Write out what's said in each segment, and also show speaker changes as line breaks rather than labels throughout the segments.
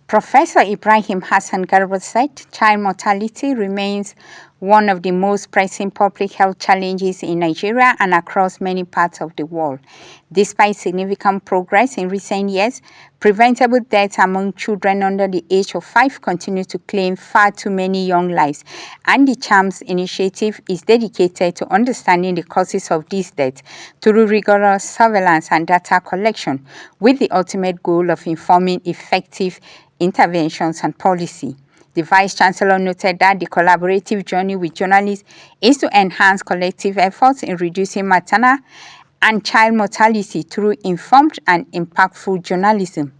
Professor Ibrahim Hassan Garba said child mortality remains one of the most pressing public health challenges in Nigeria and across many parts of the world. Despite significant progress in recent years, preventable deaths among children under the age of 5 continue to claim far too many young lives, and the CHAMPS initiative is dedicated to understanding the causes of these deaths through rigorous surveillance and data collection, with the ultimate goal of informing effective interventions and policy. The Vice-Chancellor noted that the collaborative journey with journalists is to enhance collective efforts in reducing maternal and child mortality through informed and impactful journalism.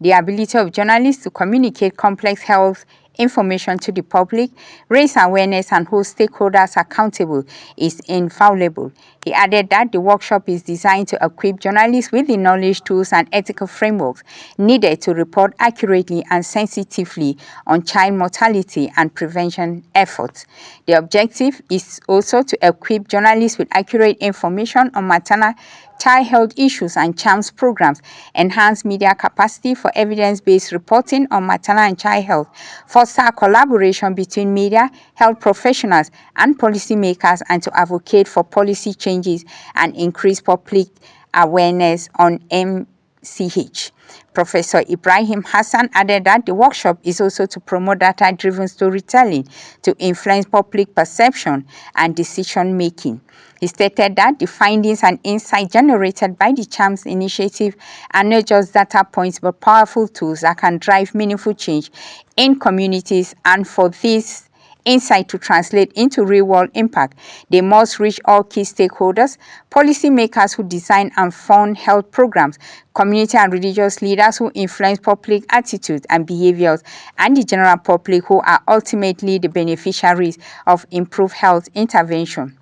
The ability of journalists to communicate complex health information to the public, raise awareness, and hold stakeholders accountable is invaluable. He added that the workshop is designed to equip journalists with the knowledge, tools, and ethical frameworks needed to report accurately and sensitively on child mortality and prevention efforts. The objective is also to equip journalists with accurate information on maternal child health issues and CHAMPS programs, enhance media capacity for evidence-based reporting on maternal and child health, foster collaboration between media, health professionals, and policymakers, and to advocate for policy changes and increase public awareness on MCH. Professor Ibrahim Hassan added that the workshop is also to promote data-driven storytelling to influence public perception and decision-making. He stated that the findings and insights generated by the CHAMPS initiative are not just data points but powerful tools that can drive meaningful change in communities, and for this insight to translate into real-world impact, they must reach all key stakeholders, policymakers who design and fund health programs, community and religious leaders who influence public attitudes and behaviors, and the general public who are ultimately the beneficiaries of improved health intervention.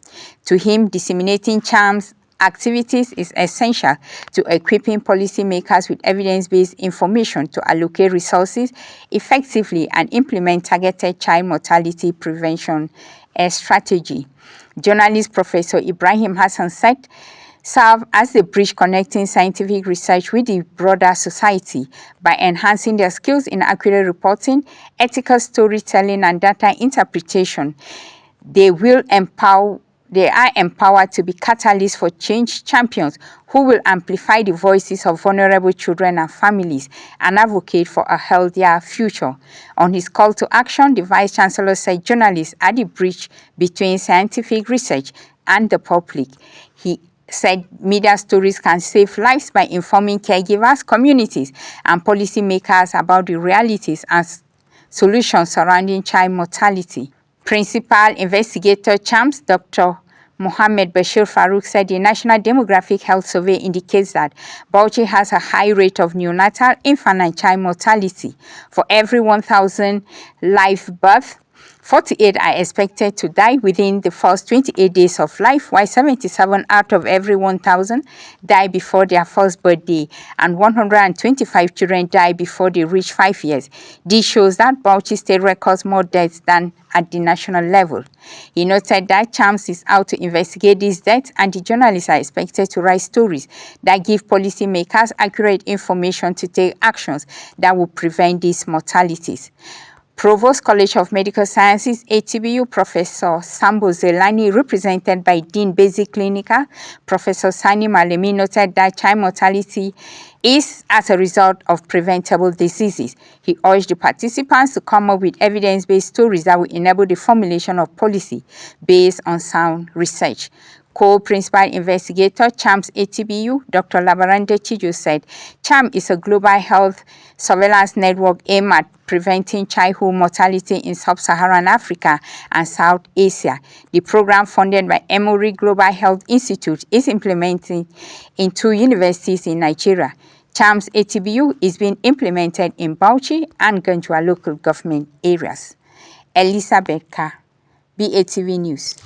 To him, disseminating CHAMPS activities is essential to equipping policymakers with evidence-based information to allocate resources effectively and implement targeted child mortality prevention strategy. Journalist Professor Ibrahim Hassan said, serve as the bridge connecting scientific research with the broader society by enhancing their skills in accurate reporting, ethical storytelling, and data interpretation. They are empowered to be catalysts for change champions who will amplify the voices of vulnerable children and families and advocate for a healthier future. On his call to action, the Vice-Chancellor said journalists are the bridge between scientific research and the public. He said media stories can save lives by informing caregivers, communities, and policymakers about the realities and solutions surrounding child mortality. Principal Investigator CHAMPS, Dr. Mohammed Bashir Farouk, said the National Demographic Health Survey indicates that Bauchi has a high rate of neonatal, infant, and child mortality. For every 1,000 live births, 48 are expected to die within the first 28 days of life, while 77 out of every 1,000 die before their first birthday, and 125 children die before they reach 5 years. This shows that Bauchi State records more deaths than at the national level. He noted that CHAMPS is out to investigate these deaths, and the journalists are expected to write stories that give policymakers accurate information to take actions that will prevent these mortalities. Provost College of Medical Sciences, ATBU, Professor Sambo Zelani, represented by Dean Basic Clinical, Professor Sani Malemi, noted that child mortality is as a result of preventable diseases. He urged the participants to come up with evidence-based stories that will enable the formulation of policy based on sound research. Co-principal investigator, CHAMPS ATBU, Dr. Labarande Chijo, said CHAMPS is a global health surveillance network aimed at preventing childhood mortality in sub-Saharan Africa and South Asia. The program, funded by Emory Global Health Institute, is implemented in 2 universities in Nigeria. CHAMPS ATBU is being implemented in Bauchi and Ganjua local government areas. Elizabeth Ka, BATV News.